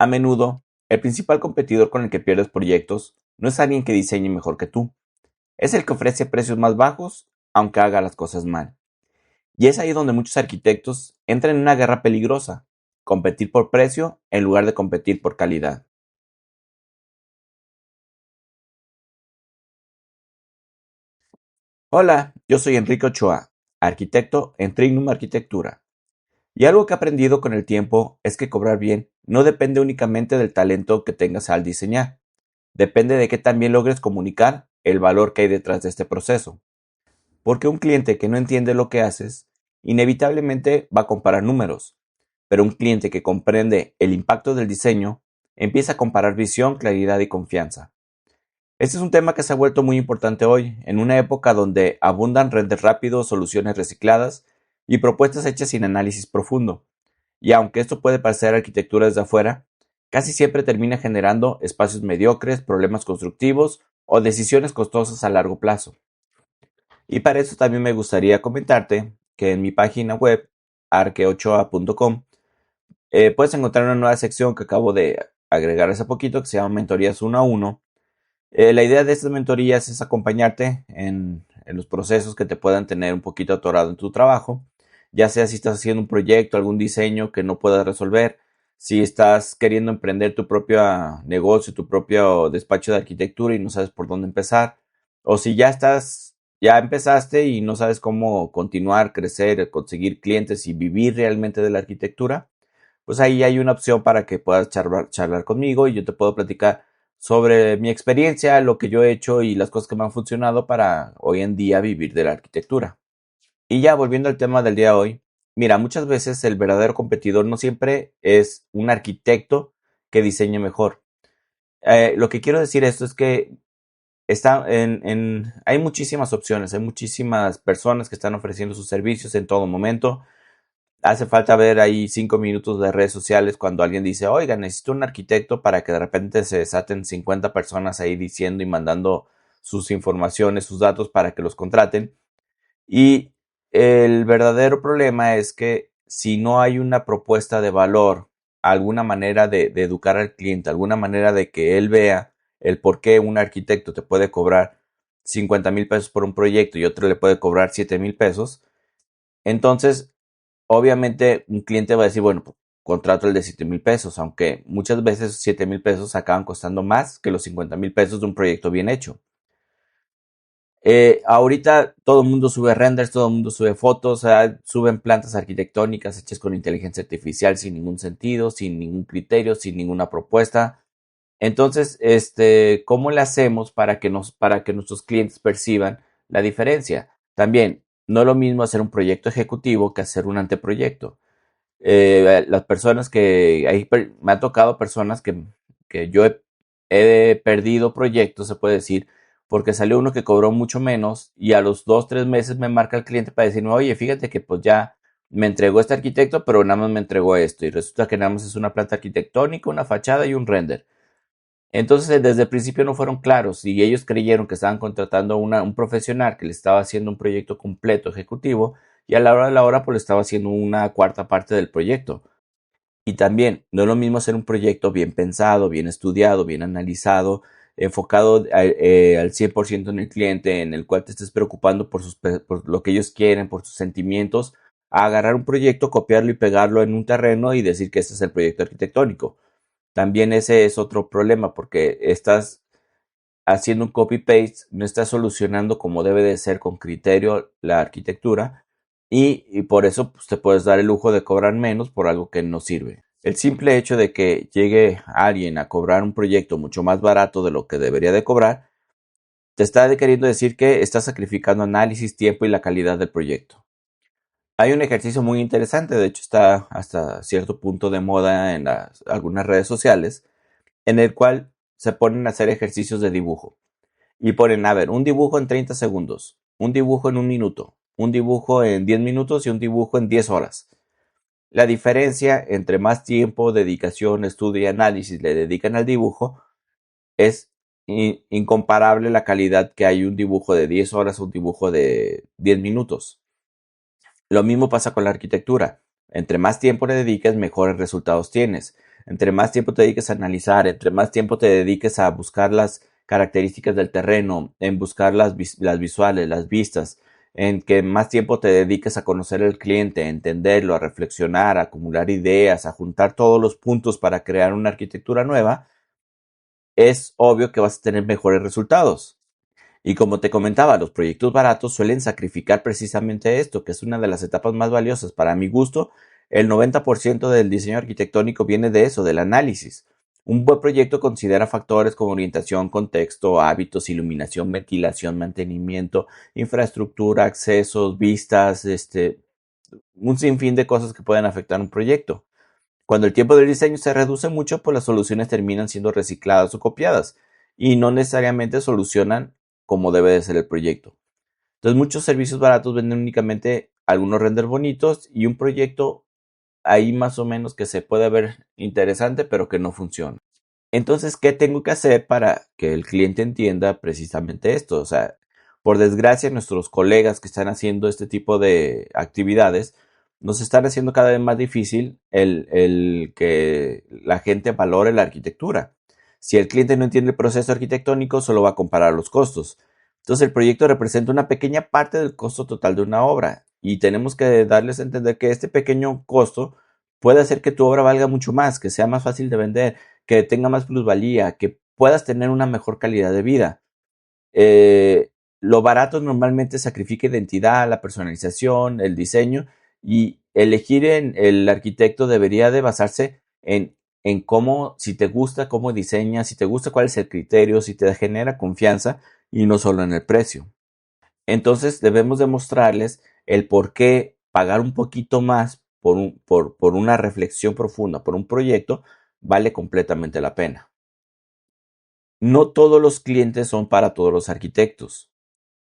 A menudo, el principal competidor con el que pierdes proyectos no es alguien que diseñe mejor que tú, es el que ofrece precios más bajos, aunque haga las cosas mal. Y es ahí donde muchos arquitectos entran en una guerra peligrosa: competir por precio en lugar de competir por calidad. Hola, yo soy Enrique Ochoa, arquitecto en Trignum Arquitectura. Y algo que he aprendido con el tiempo es que cobrar bien no depende únicamente del talento que tengas al diseñar, depende de que también logres comunicar el valor que hay detrás de este proceso. Porque un cliente que no entiende lo que haces, inevitablemente va a comparar números, pero un cliente que comprende el impacto del diseño, empieza a comparar visión, claridad y confianza. Este es un tema que se ha vuelto muy importante hoy, en una época donde abundan renders rápidos, soluciones recicladas y propuestas hechas sin análisis profundo. Y aunque esto puede parecer arquitectura desde afuera, casi siempre termina generando espacios mediocres, problemas constructivos o decisiones costosas a largo plazo. Y para eso también me gustaría comentarte que en mi página web, arqueochoa.com, puedes encontrar una nueva sección que acabo de agregar hace poquito que se llama Mentorías 1 a 1. La idea de estas mentorías es acompañarte en los procesos que te puedan tener un poquito atorado en tu trabajo, ya sea si estás haciendo un proyecto, algún diseño que no puedas resolver, si estás queriendo emprender tu propio negocio, tu propio despacho de arquitectura y no sabes por dónde empezar, o si ya empezaste y no sabes cómo continuar, crecer, conseguir clientes y vivir realmente de la arquitectura, pues ahí hay una opción para que puedas charlar conmigo y yo te puedo platicar sobre mi experiencia, lo que yo he hecho y las cosas que me han funcionado para hoy en día vivir de la arquitectura. Y ya volviendo al tema del día de hoy, mira, muchas veces el verdadero competidor no siempre es un arquitecto que diseñe mejor. Lo que quiero decir esto es que hay muchísimas opciones, hay muchísimas personas que están ofreciendo sus servicios en todo momento. Hace falta ver ahí 5 minutos de redes sociales cuando alguien dice, oiga, necesito un arquitecto, para que de repente se desaten 50 personas ahí diciendo y mandando sus informaciones, sus datos para que los contraten. Y el verdadero problema es que si no hay una propuesta de valor, alguna manera de educar al cliente, alguna manera de que él vea el por qué un arquitecto te puede cobrar 50,000 pesos por un proyecto y otro le puede cobrar 7,000 pesos, entonces obviamente un cliente va a decir, bueno, pues, contrato el de 7,000 pesos, aunque muchas veces 7,000 pesos acaban costando más que los 50,000 pesos de un proyecto bien hecho. Ahorita todo el mundo sube renders, todo el mundo sube fotos, suben plantas arquitectónicas hechas con inteligencia artificial sin ningún sentido, sin ningún criterio, sin ninguna propuesta. Entonces, ¿cómo le hacemos para que nuestros clientes perciban la diferencia? También, no es lo mismo hacer un proyecto ejecutivo que hacer un anteproyecto. Las personas me ha tocado personas que yo he perdido proyectos, se puede decir, porque salió uno que cobró mucho menos y a los 2, 3 meses me marca el cliente para decirme, oye, fíjate que pues ya me entregó este arquitecto, pero nada más me entregó esto y resulta que nada más es una planta arquitectónica, una fachada y un render. Entonces, desde el principio no fueron claros y ellos creyeron que estaban contratando a un profesional que le estaba haciendo un proyecto completo ejecutivo y a la hora de la hora pues le estaba haciendo una cuarta parte del proyecto. Y también no es lo mismo hacer un proyecto bien pensado, bien estudiado, bien analizado, enfocado al 100% en el cliente, en el cual te estés preocupando por lo que ellos quieren, por sus sentimientos, a agarrar un proyecto, copiarlo y pegarlo en un terreno y decir que este es el proyecto arquitectónico. También ese es otro problema porque estás haciendo un copy-paste, no estás solucionando como debe de ser con criterio la arquitectura y por eso pues, te puedes dar el lujo de cobrar menos por algo que no sirve. El simple hecho de que llegue alguien a cobrar un proyecto mucho más barato de lo que debería de cobrar, te está queriendo decir que estás sacrificando análisis, tiempo y la calidad del proyecto. Hay un ejercicio muy interesante, de hecho está hasta cierto punto de moda en algunas redes sociales, en el cual se ponen a hacer ejercicios de dibujo. Y ponen, a ver, un dibujo en 30 segundos, un dibujo en 1 minuto, un dibujo en 10 minutos y un dibujo en 10 horas. La diferencia entre más tiempo, dedicación, estudio y análisis le dedican al dibujo es incomparable la calidad que hay un dibujo de 10 horas a un dibujo de 10 minutos. Lo mismo pasa con la arquitectura. Entre más tiempo le dedicas, mejores resultados tienes. Entre más tiempo te dediques a analizar, entre más tiempo te dediques a buscar las características del terreno, en buscar las visuales, las vistas, en que más tiempo te dediques a conocer al cliente, a entenderlo, a reflexionar, a acumular ideas, a juntar todos los puntos para crear una arquitectura nueva, es obvio que vas a tener mejores resultados. Y como te comentaba, los proyectos baratos suelen sacrificar precisamente esto, que es una de las etapas más valiosas. Para mi gusto, el 90% del diseño arquitectónico viene de eso, del análisis. Un buen proyecto considera factores como orientación, contexto, hábitos, iluminación, ventilación, mantenimiento, infraestructura, accesos, vistas, un sinfín de cosas que pueden afectar un proyecto. Cuando el tiempo del diseño se reduce mucho, pues las soluciones terminan siendo recicladas o copiadas y no necesariamente solucionan como debe de ser el proyecto. Entonces muchos servicios baratos venden únicamente algunos renders bonitos y un proyecto ahí más o menos que se puede ver interesante pero que no funciona. Entonces, ¿qué tengo que hacer para que el cliente entienda precisamente esto? O sea, por desgracia, nuestros colegas que están haciendo este tipo de actividades nos están haciendo cada vez más difícil el que la gente valore la arquitectura. Si el cliente no entiende el proceso arquitectónico, solo va a comparar los costos. Entonces, el proyecto representa una pequeña parte del costo total de una obra y tenemos que darles a entender que este pequeño costo puede hacer que tu obra valga mucho más, que sea más fácil de vender, que tenga más plusvalía, que puedas tener una mejor calidad de vida. Eh, lo barato normalmente sacrifica identidad, la personalización, el diseño y elegir en el arquitecto debería de basarse en cómo, si te gusta cómo diseña, si te gusta cuál es el criterio, si te genera confianza y no solo en el precio. Entonces debemos demostrarles el por qué pagar un poquito más por una reflexión profunda, por un proyecto, vale completamente la pena. No todos los clientes son para todos los arquitectos.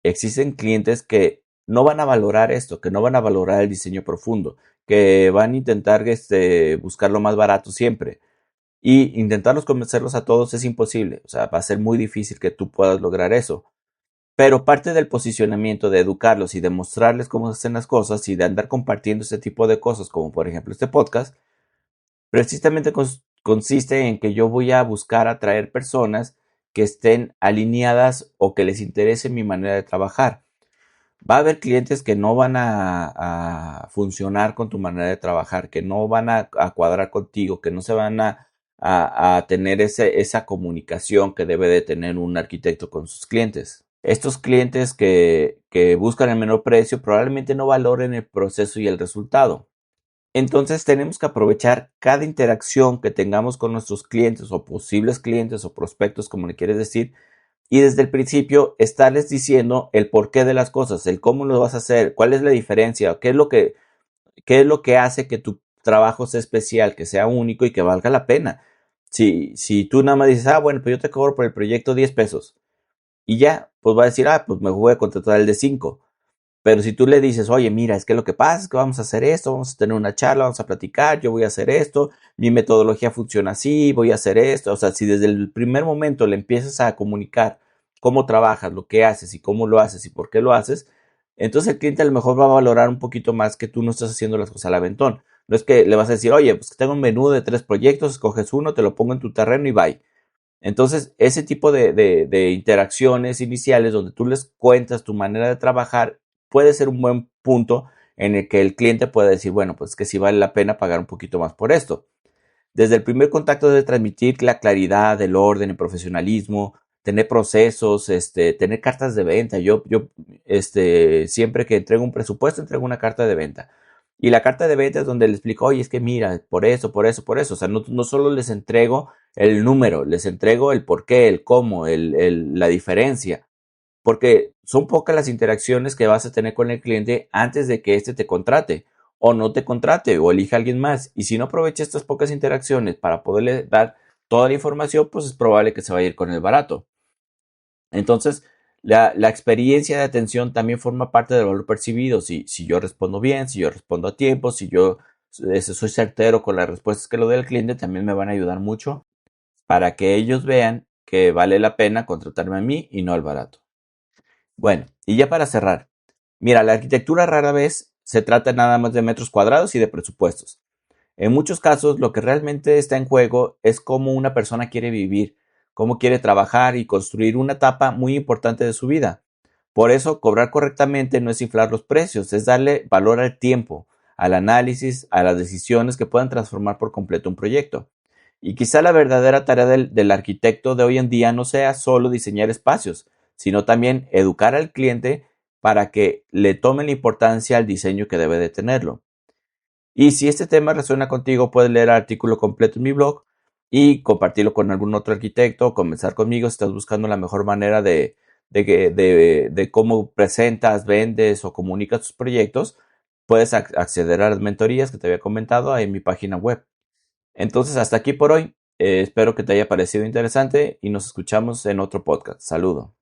Existen clientes que no van a valorar esto, que no van a valorar el diseño profundo, que van a intentar buscar lo más barato siempre. Y intentarlos convencerlos a todos es imposible. O sea, va a ser muy difícil que tú puedas lograr eso. Pero parte del posicionamiento de educarlos y demostrarles cómo se hacen las cosas y de andar compartiendo este tipo de cosas, como por ejemplo este podcast, precisamente consiste en que yo voy a buscar atraer personas que estén alineadas o que les interese mi manera de trabajar. Va a haber clientes que no van a funcionar con tu manera de trabajar, que no van a cuadrar contigo, que no se van a tener esa comunicación que debe de tener un arquitecto con sus clientes. Estos clientes que buscan el menor precio probablemente no valoren el proceso y el resultado. Entonces tenemos que aprovechar cada interacción que tengamos con nuestros clientes o posibles clientes o prospectos, como le quieres decir, y desde el principio estarles diciendo el porqué de las cosas, el cómo lo vas a hacer, cuál es la diferencia, qué es lo que hace que tu trabajo sea especial, que sea único y que valga la pena. Si tú nada más dices, bueno, pues yo te cobro por el proyecto 10 pesos y ya, pues va a decir, pues me voy a contratar el de 5. Pero si tú le dices, oye, mira, es que lo que pasa es que vamos a hacer esto, vamos a tener una charla, vamos a platicar, yo voy a hacer esto, mi metodología funciona así, voy a hacer esto. O sea, si desde el primer momento le empiezas a comunicar cómo trabajas, lo que haces y cómo lo haces y por qué lo haces, entonces el cliente a lo mejor va a valorar un poquito más que tú no estás haciendo las cosas al aventón. No es que le vas a decir, oye, pues que tengo un menú de 3 proyectos, escoges uno, te lo pongo en tu terreno y bye. Entonces, ese tipo de interacciones iniciales donde tú les cuentas tu manera de trabajar puede ser un buen punto en el que el cliente pueda decir, bueno, pues que sí vale la pena pagar un poquito más por esto. Desde el primer contacto debe transmitir la claridad, el orden, el profesionalismo, tener procesos, tener cartas de venta. Siempre que entrego un presupuesto, entrego una carta de venta. Y la carta de venta es donde le explico, oye, es que mira, por eso, por eso, por eso. O sea, no solo les entrego el número, les entrego el por qué, el cómo, la diferencia. Porque son pocas las interacciones que vas a tener con el cliente antes de que éste te contrate o no te contrate o elija a alguien más. Y si no aprovecha estas pocas interacciones para poderle dar toda la información, pues es probable que se vaya a ir con el barato. Entonces, la experiencia de atención también forma parte del valor percibido. Si yo respondo bien, si yo respondo a tiempo, si yo soy certero con las respuestas que lo dé el cliente, también me van a ayudar mucho para que ellos vean que vale la pena contratarme a mí y no al barato. Bueno, y ya para cerrar, mira, la arquitectura rara vez se trata nada más de metros cuadrados y de presupuestos. En muchos casos, lo que realmente está en juego es cómo una persona quiere vivir, cómo quiere trabajar y construir una etapa muy importante de su vida. Por eso, cobrar correctamente no es inflar los precios, es darle valor al tiempo, al análisis, a las decisiones que puedan transformar por completo un proyecto. Y quizá la verdadera tarea del arquitecto de hoy en día no sea solo diseñar espacios, sino también educar al cliente para que le tome la importancia al diseño que debe de tenerlo. Y si este tema resuena contigo, puedes leer el artículo completo en mi blog y compartirlo con algún otro arquitecto o comenzar conmigo si estás buscando la mejor manera de cómo presentas, vendes o comunicas tus proyectos. Puedes acceder a las mentorías que te había comentado en mi página web. Entonces, hasta aquí por hoy. Espero que te haya parecido interesante y nos escuchamos en otro podcast. Saludo.